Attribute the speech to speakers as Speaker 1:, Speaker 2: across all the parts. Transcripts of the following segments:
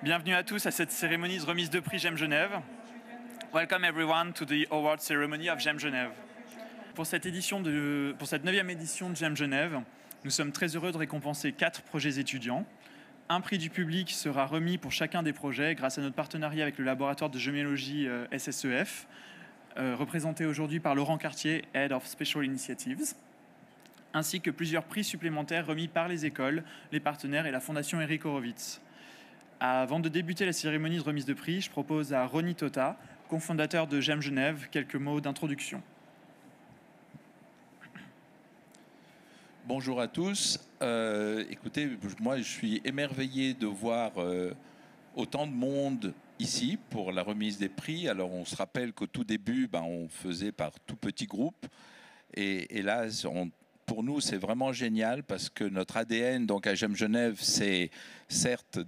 Speaker 1: Bienvenue à tous à cette cérémonie de remise de prix GEM Genève. Welcome everyone to the award ceremony of GEM Genève. Pour cette 9e édition de GEM Genève, nous sommes très heureux de récompenser 4 projets étudiants. Un prix du public sera remis pour chacun des projets grâce à notre partenariat avec le laboratoire de géméologie SSEF, représenté aujourd'hui par Laurent Cartier, Head of Special Initiatives, ainsi que plusieurs prix supplémentaires remis par les écoles, les partenaires et la Fondation Eric Horowitz. Avant de débuter la cérémonie de remise de prix, je propose à Ronnie Tota, cofondateur de GEM Genève, quelques mots d'introduction.
Speaker 2: Bonjour à tous. Écoutez, moi je suis émerveillé de voir autant de monde ici pour la remise des prix. Alors on se rappelle qu'au tout début, on faisait par tout petits groupes. Et là, pour nous, c'est vraiment génial parce que notre ADN, donc à GEM Genève, c'est certes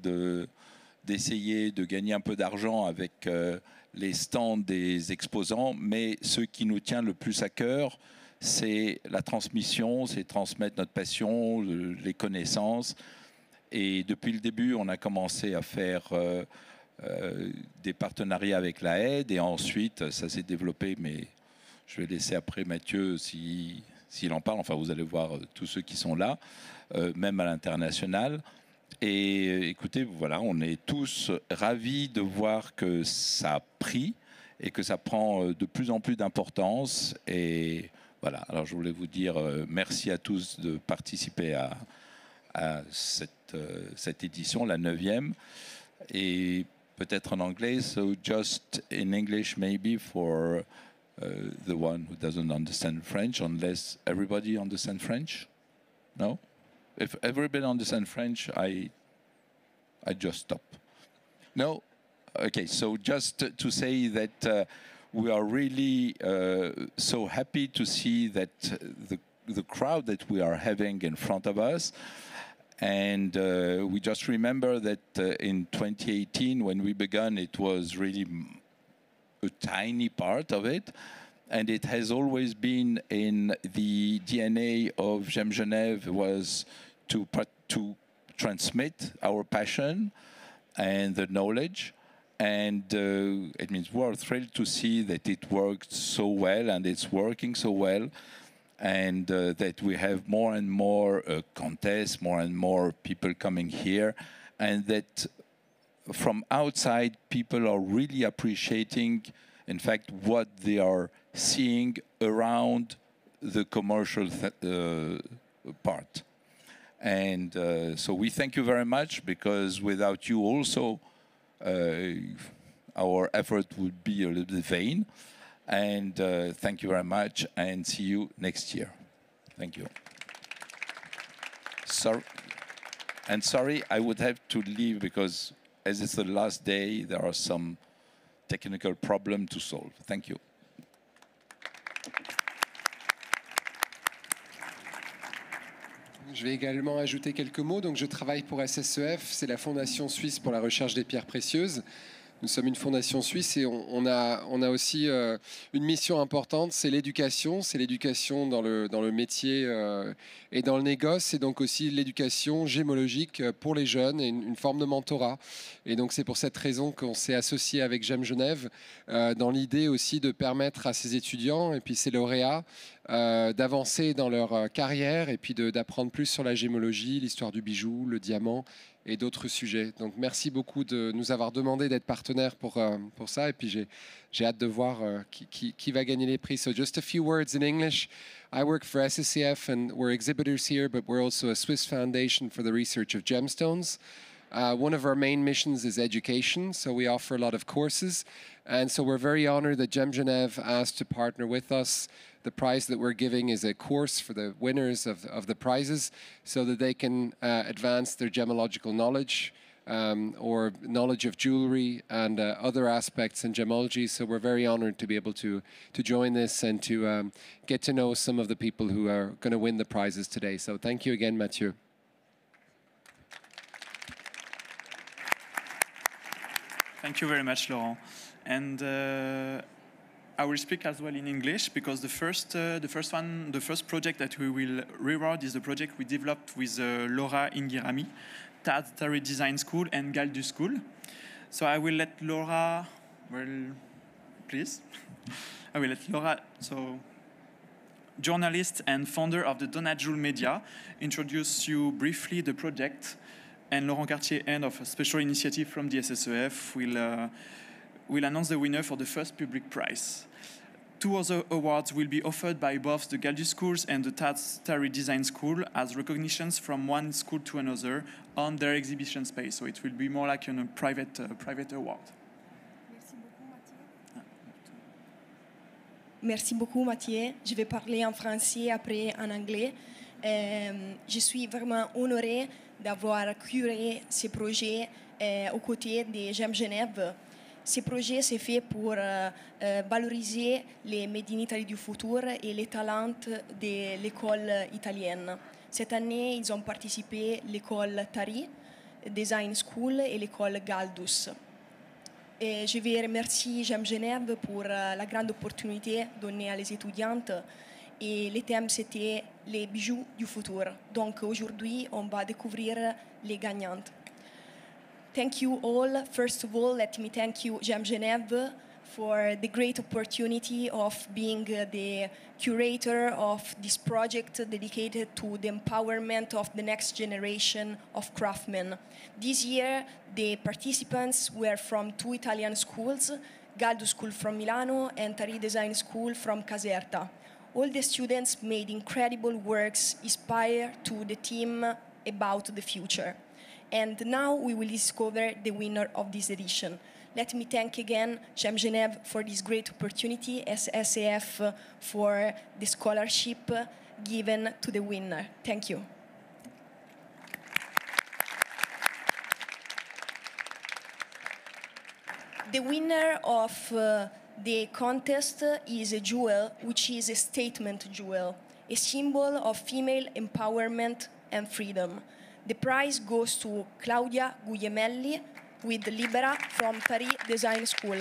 Speaker 2: d'essayer de gagner un peu d'argent avec les stands des exposants, mais ce qui nous tient le plus à cœur, c'est la transmission, c'est transmettre notre passion, les connaissances. Et depuis le début, on a commencé à faire des partenariats avec la aide, et ensuite, ça s'est développé, mais je vais laisser après Mathieu s'il en parle. Enfin, vous allez voir tous ceux qui sont là, même à l'international. Et écoutez, voilà, on est tous ravis de voir que ça a pris et que ça prend de plus en plus d'importance. Et voilà, alors je voulais vous dire merci à tous de participer à cette édition, la 9e. Et peut-être en anglais, so just in English maybe for the one who doesn't understand French, unless everybody understands French? No? If everybody understands French, I just stop. No? Okay, so just to say that we are really so happy to see that the crowd that we are having in front of us. And we just remember that in 2018, when we began, it was really a tiny part of it. And it has always been in the DNA of GEM Genève was to transmit our passion and the knowledge. And it means we're thrilled to see that it worked so well and it's working so well. And that we have more and more contests, more and more people coming here. And that from outside, people are really appreciating, in fact, what they are seeing around the commercial part. And so we thank you very much, because without you also, our effort would be a little bit vain. And thank you very much, and see you next year. Thank you. Sorry, I would have to leave because as it's the last day, there are some technical problems to solve. Thank you.
Speaker 3: Je vais également ajouter quelques mots. Donc, je travaille pour SSEF, c'est la Fondation suisse pour la recherche des pierres précieuses. Nous sommes une fondation suisse et on a aussi une mission importante, c'est l'éducation dans le métier et dans le négoce, et donc aussi l'éducation gémologique pour les jeunes et une forme de mentorat. Et donc c'est pour cette raison qu'on s'est associé avec GEM Genève dans l'idée aussi de permettre à ces étudiants et puis ces lauréats d'avancer dans leur carrière et puis d'apprendre plus sur la gémologie, l'histoire du bijou, le diamant et d'autres sujets. Donc merci beaucoup de nous avoir demandé d'être partenaire pour ça, et puis j'ai hâte de voir qui va gagner les prix. So just a few words in English. I work for SSCF and we're exhibitors here, but we're also a Swiss foundation for the research of gemstones. One of our main missions is education, so we offer a lot of courses, and so we're very honored that GEM Genève asked to partner with us. The prize that we're giving is a course for the winners of the prizes, so that they can advance their gemological knowledge or knowledge of jewelry and other aspects in gemology. So we're very honored to be able to join this and to get to know some of the people who are going to win the prizes today. So thank you again, Mathieu.
Speaker 1: Thank you very much, Laurent. And I will speak as well in English, because the first project that we will reward is the project we developed with Laura Ingirami, Tarry Design School and Galdus School. So I will let Laura, well, please. I will let Laura, so journalist and founder of the Donajul Media, introduce you briefly the project, and Laurent Cartier, head of a special initiative from the SSEF, will announce the winner for the first public prize. 2 other awards will be offered by both the Galdus Schools and the Tarry Design School as recognitions from one school to another on their exhibition space. So it will be more like a private award.
Speaker 4: Merci beaucoup, Mathieu. Je vais parler en français, après en anglais. Je suis vraiment honorée d'avoir curé ces projets aux côtés de GEM Genève. Ces projets sont faits pour valoriser les Made in Italy du futur et les talents de l'école italienne. Cette année, ils ont participé l'école Tari Design School et l'école Galdus. Et je vais remercier GEM Genève pour la grande opportunité donnée à les étudiantes. Et le thème, c'était les bijoux du futur. Donc aujourd'hui, on va découvrir les gagnantes. Thank you all. First of all, let me thank you, GEM Genève, for the great opportunity of being the curator of this project dedicated to the empowerment of the next generation of craftsmen. This year, the participants were from 2 Italian schools, Galdus School from Milano and Tari Design School from Caserta. All the students made incredible works inspired to the theme about the future. And now we will discover the winner of this edition. Let me thank again GEM Genève for this great opportunity, SSEF for the scholarship given to the winner. Thank you. The winner of the contest is a jewel, which is a statement jewel, a symbol of female empowerment and freedom. The prize goes to Claudia Guglielmelli with Libera from Tari Design School.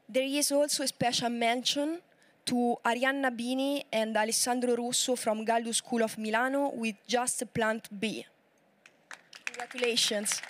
Speaker 4: There is also a special mention to Arianna Bini and Alessandro Russo from Galdus School of Milano with Just Plant B. Congratulations.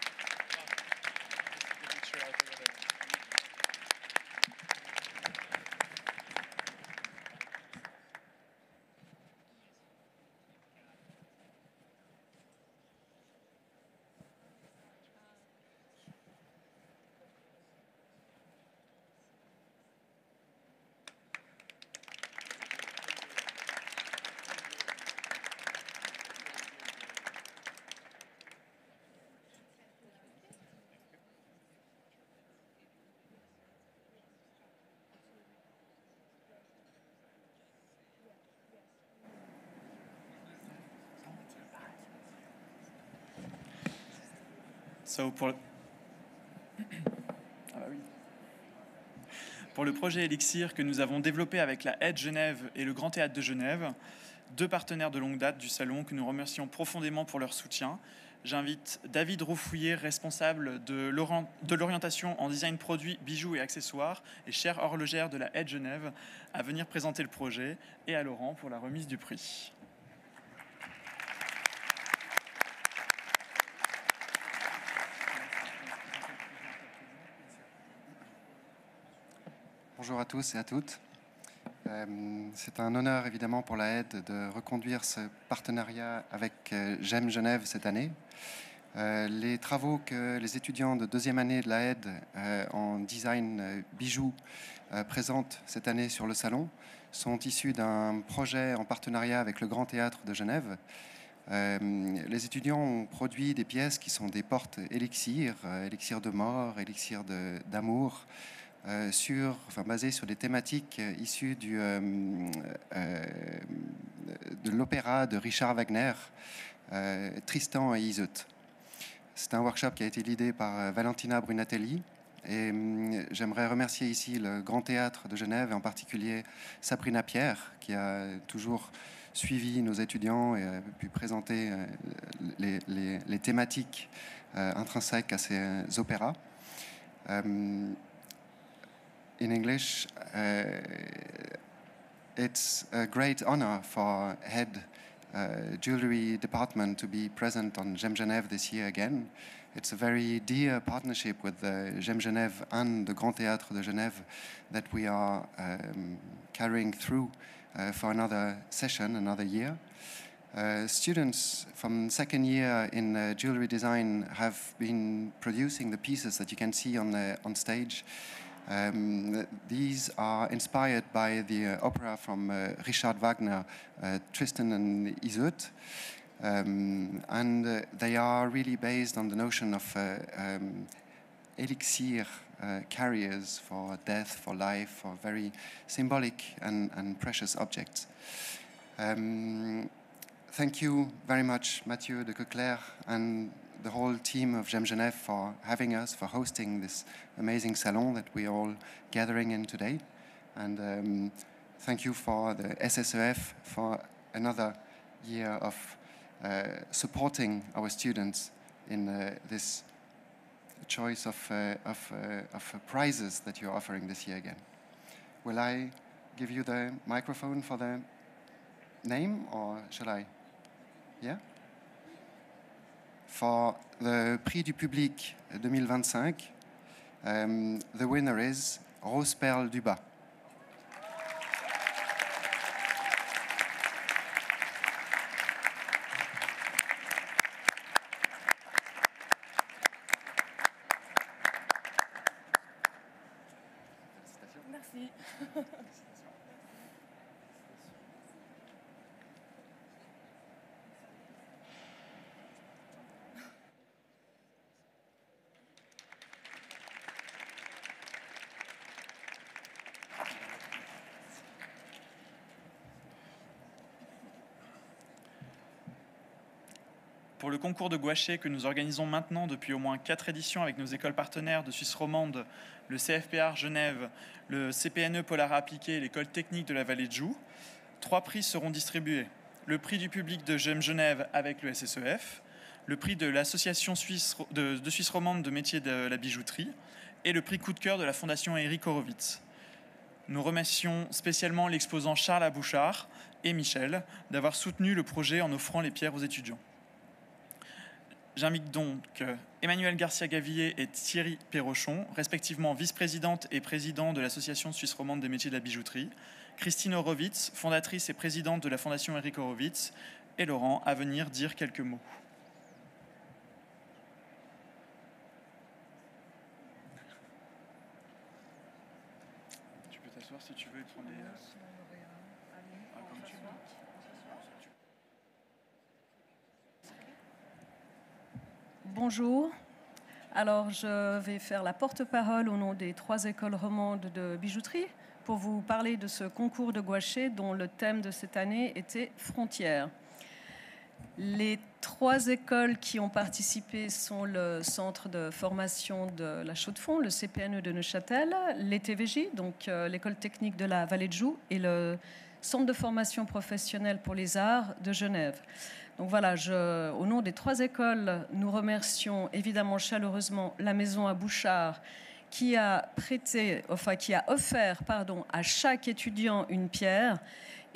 Speaker 1: So pour le projet Elixir que nous avons développé avec la Aide Genève et le Grand Théâtre de Genève, 2 partenaires de longue date du salon que nous remercions profondément pour leur soutien, j'invite David Roufouillet, responsable de l'orientation en design produits, bijoux et accessoires et chère horlogère de la Aide Genève, à venir présenter le projet, et à Laurent pour la remise du prix.
Speaker 5: Bonjour à tous et à toutes. C'est un honneur évidemment pour la Aide de reconduire ce partenariat avec GEM Genève cette année. Les travaux que les étudiants de deuxième année de la aide en design bijoux présentent cette année sur le salon sont issus d'un projet en partenariat avec le Grand Théâtre de Genève. Les étudiants ont produit des pièces qui sont des portes élixirs, élixirs de mort, élixirs d'amour, basées sur des thématiques issues de l'opéra de Richard Wagner, Tristan et Iseut. C'est un workshop qui a été leadé par Valentina Brunatelli. Et j'aimerais remercier ici le Grand Théâtre de Genève, et en particulier Sabrina Pierre, qui a toujours suivi nos étudiants et a pu présenter les thématiques intrinsèques à ces opéras. In English, it's a great honor for head jewelry department to be present on GEM Genève this year again. It's a very dear partnership with GEM Genève and the Grand Théâtre de Genève that we are carrying through for another session, another year. Students from second year in jewelry design have been producing the pieces that you can see on stage. These are inspired by the opera from Richard Wagner, Tristan and Iseut, and they are really based on the notion of elixir carriers for death, for life, for very symbolic and precious objects. Thank you very much, Mathieu de Coeclair, and the whole team of GEM Genève for having us, for hosting this amazing salon that we are all gathering in today. And thank you for the SSEF for another year of supporting our students in this choice of prizes that you're offering this year again. Will I give you the microphone for the name, or shall I? Yeah? For the Prix du Public 2025, the winner is Rose Perle Dubas.
Speaker 4: Merci.
Speaker 1: Pour le concours de gouaché que nous organisons maintenant depuis au moins 4 éditions avec nos écoles partenaires de Suisse romande, le CFPR Genève, le CPNE Polar Appliqué et l'école technique de la Vallée de Joux, 3 prix seront distribués. Le prix du public de GEM Genève avec le SSEF, le prix de l'association de Suisse romande de métier de la bijouterie et le prix coup de cœur de la fondation Eric Horowitz. Nous remercions spécialement l'exposant Charles Abouchard et Michel d'avoir soutenu le projet en offrant les pierres aux étudiants. J'invite donc Emmanuel Garcia-Gavillier et Thierry Perrochon, respectivement vice-présidente et président de l'Association suisse romande des métiers de la bijouterie, Christine Horowitz, fondatrice et présidente de la Fondation Eric Horowitz, et Laurent à venir dire quelques mots. Tu peux t'asseoir si tu veux et prendre les... comme tu veux.
Speaker 6: Bonjour. Alors, je vais faire la porte-parole au nom des 3 écoles romandes de bijouterie pour vous parler de ce concours de gouaché dont le thème de cette année était Frontières. Les 3 écoles qui ont participé sont le centre de formation de la Chaux-de-Fonds, le CPNE de Neuchâtel, l'ETVJ, donc l'école technique de la Vallée de Joux, et le centre de formation professionnelle pour les arts de Genève. Donc voilà, au nom des 3 écoles, nous remercions évidemment chaleureusement la Maison à Bouchard qui a offert à chaque étudiant une pierre,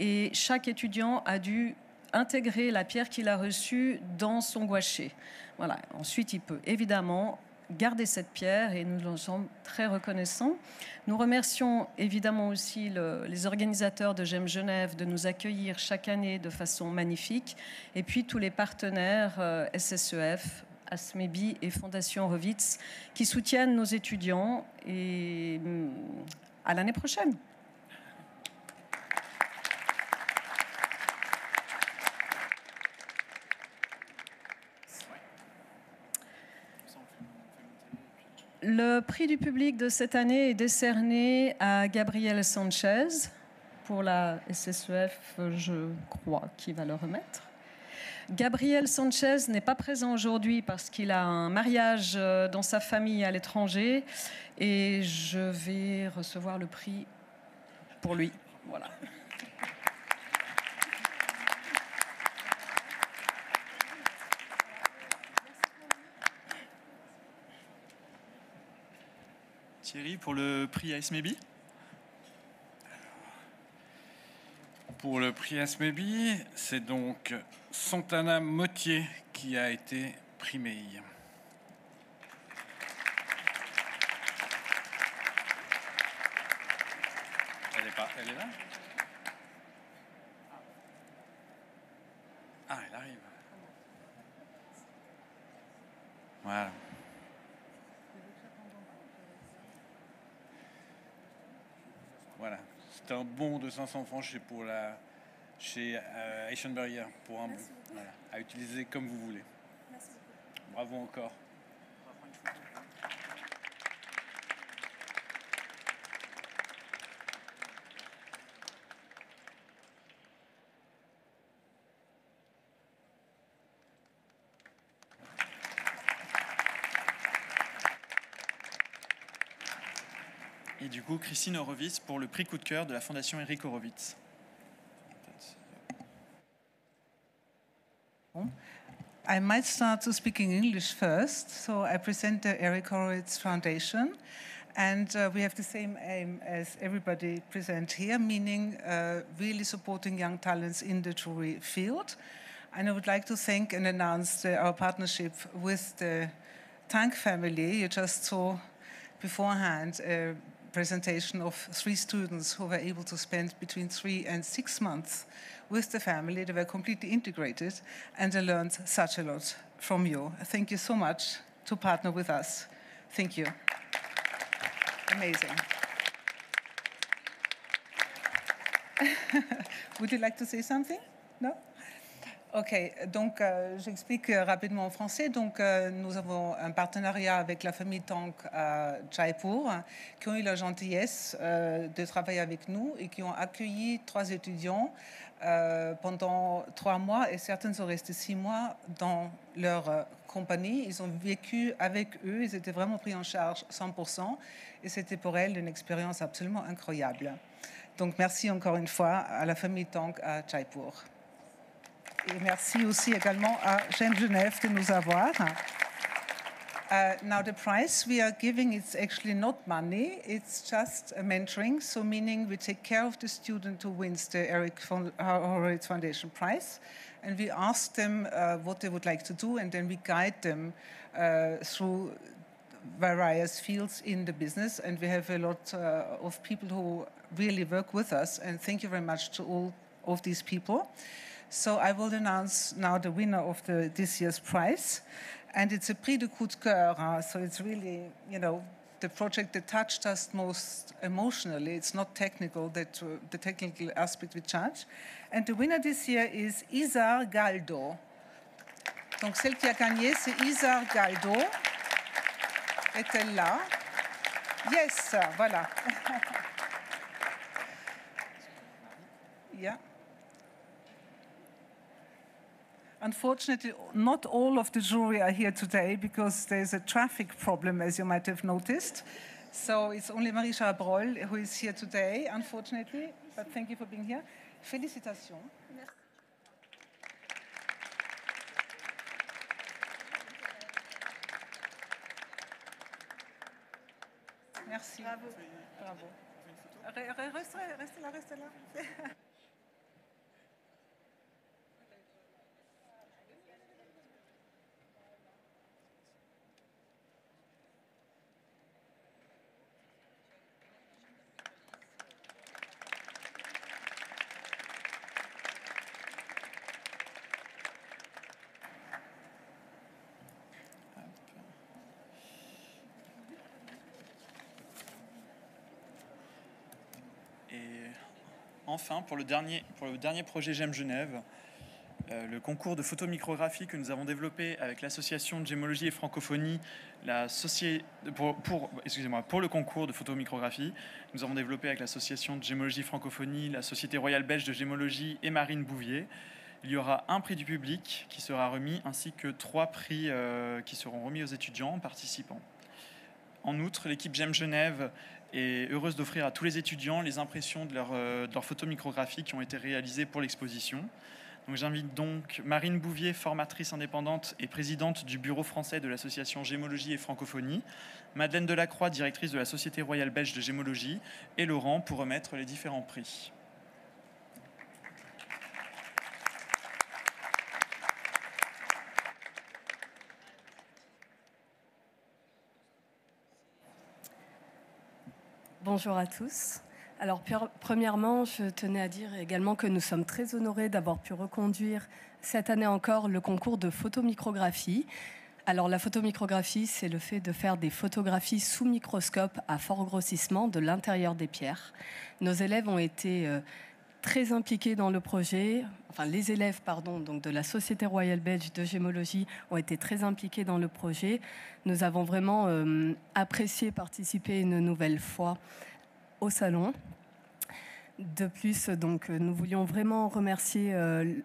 Speaker 6: et chaque étudiant a dû intégrer la pierre qu'il a reçue dans son gouaché. Voilà. Ensuite, il peut évidemment garder cette pierre et nous en sommes très reconnaissants. Nous remercions évidemment aussi les organisateurs de GEM Genève de nous accueillir chaque année de façon magnifique, et puis tous les partenaires SSEF, ASMEBI et Fondation Horowitz qui soutiennent nos étudiants. Et à l'année prochaine. Le prix du public de cette année est décerné à Gabriel Sanchez pour la SSEF, je crois, qui va le remettre. Gabriel Sanchez n'est pas présent aujourd'hui parce qu'il a un mariage dans sa famille à l'étranger et je vais recevoir le prix pour lui. Voilà.
Speaker 1: Thierry, pour le prix ASMEBI.
Speaker 7: Pour le prix ASMEBI, c'est donc Santana Mottier qui a été primée. Elle est là? Ah, elle arrive. Voilà. Voilà, c'est un bon de 500 francs chez Eichenberger pour un bon. Voilà, à utiliser comme vous voulez. Merci beaucoup. Bravo encore.
Speaker 1: Et du coup, Christine Horowitz pour le prix coup de cœur de la Fondation Eric Horowitz.
Speaker 8: I might start to speak in English first. So I present the Eric Horowitz Foundation. And we have the same aim as everybody present here, meaning really supporting young talents in the jewelry field. And I would like to thank and announce our partnership with the Tank family. You just saw beforehand a presentation of 3 students who were able to spend between 3 and 6 months with the family. They were completely integrated, and I learned such a lot from you. Thank you so much to partner with us. Thank you. Amazing. Would you like to say something? No? OK, donc j'explique rapidement en français. Donc nous avons un partenariat avec la famille Tank à Jaipur qui ont eu la gentillesse de travailler avec nous et qui ont accueilli 3 étudiants pendant 3 mois et certains sont restés 6 mois dans leur compagnie. Ils ont vécu avec eux, ils étaient vraiment pris en charge 100% et c'était pour elles une expérience absolument incroyable. Donc merci encore une fois à la famille Tank à Jaipur. Et merci aussi également à GEM Genève de nous avoir. Now the prize we are giving, it's actually not money, it's just a mentoring, so meaning we take care of the student who wins the Eric Horowitz Foundation prize, and we ask them what they would like to do, and then we guide them through various fields in the business, and we have a lot of people who really work with us, and thank you very much to all of these people. So I will announce now the winner of this year's prize. And it's a prix de coup de cœur. So it's really, you know, the project that touched us most emotionally. It's not technical, that the technical aspect we judge. And the winner this year is Isar Galdo. Donc celle qui a gagné, c'est Isar Galdo. Est-elle là? Yes, voilà. Yeah. Unfortunately, not all of the jury are here today because there's a traffic problem, as you might have noticed. So it's only Marie Chabrol who is here today, unfortunately. But thank you for being here. Félicitations. Merci. Bravo. Bravo. Restez là.
Speaker 1: enfin, pour le dernier projet J'aime Genève, le concours de photomicrographie que nous avons développé avec l'association de Gémologie et Francophonie, pour le concours de photomicrographie, nous avons développé avec l'association de Gémologie et Francophonie, la Société royale belge de gémologie et Marine Bouvier. Il y aura un prix du public qui sera remis, ainsi que 3 prix qui seront remis aux étudiants participants. En outre, l'équipe J'aime Genève est heureuse d'offrir à tous les étudiants les impressions de leur photomicrographie qui ont été réalisées pour l'exposition. Donc, j'invite donc Marine Bouvier, formatrice indépendante et présidente du bureau français de l'association Gémologie et Francophonie, Madeleine Delacroix, directrice de la Société royale belge de gémologie, et Laurent pour remettre les différents prix.
Speaker 9: Bonjour à tous. Alors, premièrement, je tenais à dire également que nous sommes très honorés d'avoir pu reconduire cette année encore le concours de photomicrographie. Alors, la photomicrographie, c'est le fait de faire des photographies sous microscope à fort grossissement de l'intérieur des pierres. Nos élèves ont été très impliqués dans le projet. Enfin, les élèves, donc de la Société royale belge de gémologie ont été très impliqués dans le projet. Nous avons vraiment apprécié participer une nouvelle fois au salon. De plus, donc, nous voulions vraiment remercier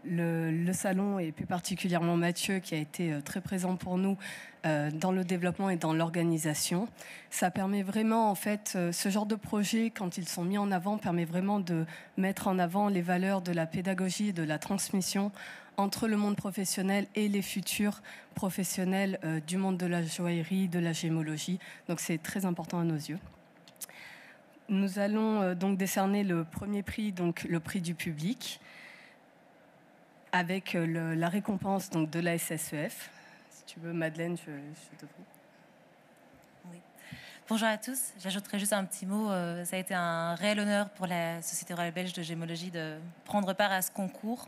Speaker 9: le salon et plus particulièrement Mathieu qui a été très présent pour nous dans le développement et dans l'organisation. Ça permet vraiment, en fait, ce genre de projet, quand ils sont mis en avant, permet vraiment de mettre en avant les valeurs de la pédagogie et de la transmission entre le monde professionnel et les futurs professionnels du monde de la joaillerie, de la gémologie. Donc c'est très important à nos yeux. Nous allons donc décerner le premier prix, donc le prix du public, avec la récompense donc, de la SSEF. Si tu veux, Madeleine, je te prie.
Speaker 10: Oui. Bonjour à tous. J'ajouterai juste un petit mot. Ça a été un réel honneur pour la Société royale belge de gémologie de prendre part à ce concours.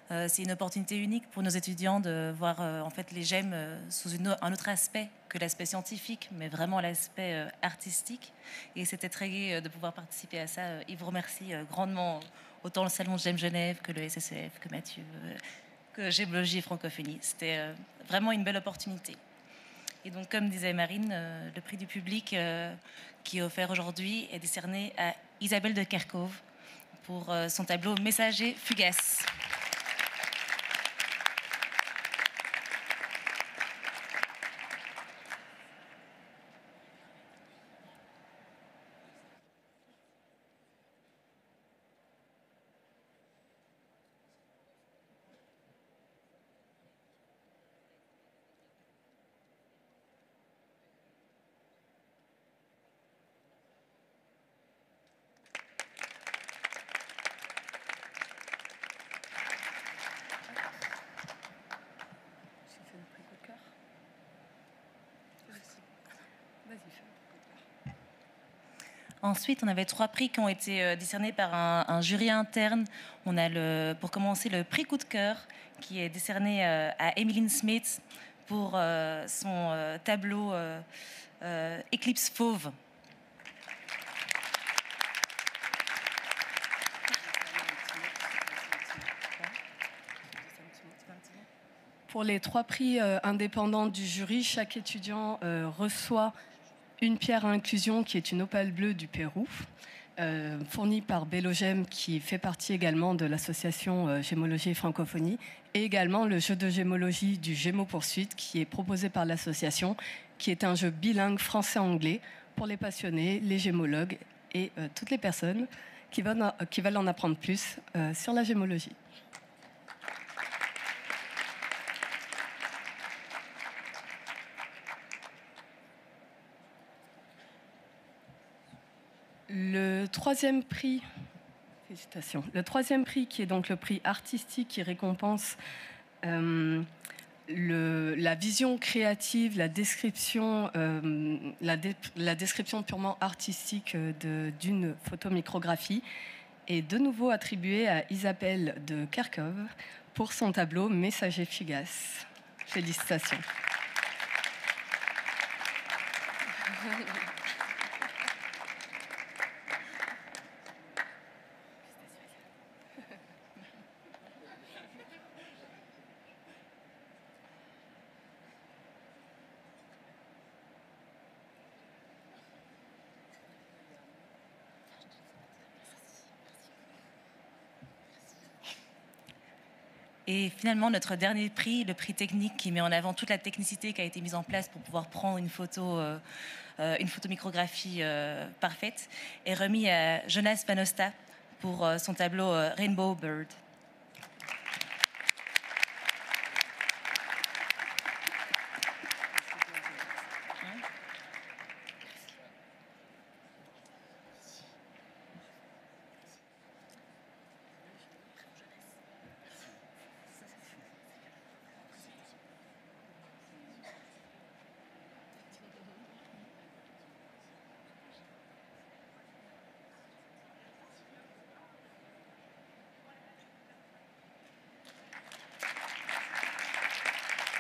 Speaker 10: C'est une opportunité unique pour nos étudiants de voir en fait les gemmes sous un autre aspect que l'aspect scientifique, mais vraiment l'aspect artistique. Et c'était très gai de pouvoir participer à ça. Et vous remercie grandement autant le salon de J'aime Genève que le SSEF, que Mathieu, que Gémologie et Francophonie. C'était vraiment une belle opportunité. Et donc, comme disait Marine, le prix du public qui est offert aujourd'hui est décerné à Isabelle de Kerkhove pour son tableau Messager fugace. Ensuite, on avait 3 prix qui ont été décernés par un jury interne. On a pour commencer le prix coup de cœur qui est décerné à Emmeline Smith pour son tableau Éclipse fauve.
Speaker 9: Pour les 3 prix indépendants du jury, chaque étudiant reçoit une pierre à inclusion qui est une opale bleue du Pérou, fournie par Bellogem qui fait partie également de l'association Gémologie et Francophonie, et également le jeu de gémologie du Gémeaux Poursuite qui est proposé par l'association, qui est un jeu bilingue français-anglais pour les passionnés, les gémologues et toutes les personnes qui veulent en apprendre plus sur la gémologie. Le troisième prix, félicitations. Le troisième prix, qui est donc le prix artistique, qui récompense la vision créative, la description purement artistique d'une photomicrographie, est de nouveau attribué à Isabelle de Kerkhove pour son tableau Messager fugace. Félicitations.
Speaker 10: Et finalement, notre dernier prix, le prix technique qui met en avant toute la technicité qui a été mise en place pour pouvoir prendre une photomicrographie parfaite, est remis à Jonas Panosta pour son tableau Rainbow Bird.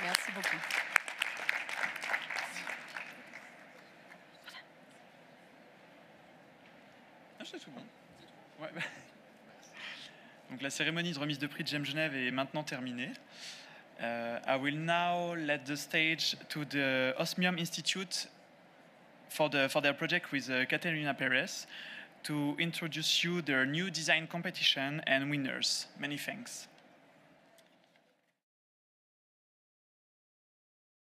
Speaker 9: Merci beaucoup.
Speaker 1: Ah, c'est tout bon. Ouais. Donc la cérémonie de remise de prix de GEM Genève est maintenant terminée. I will now let the stage to the Osmium Institute for their project with Catalina Perez to introduce you their new design competition and winners. Many thanks.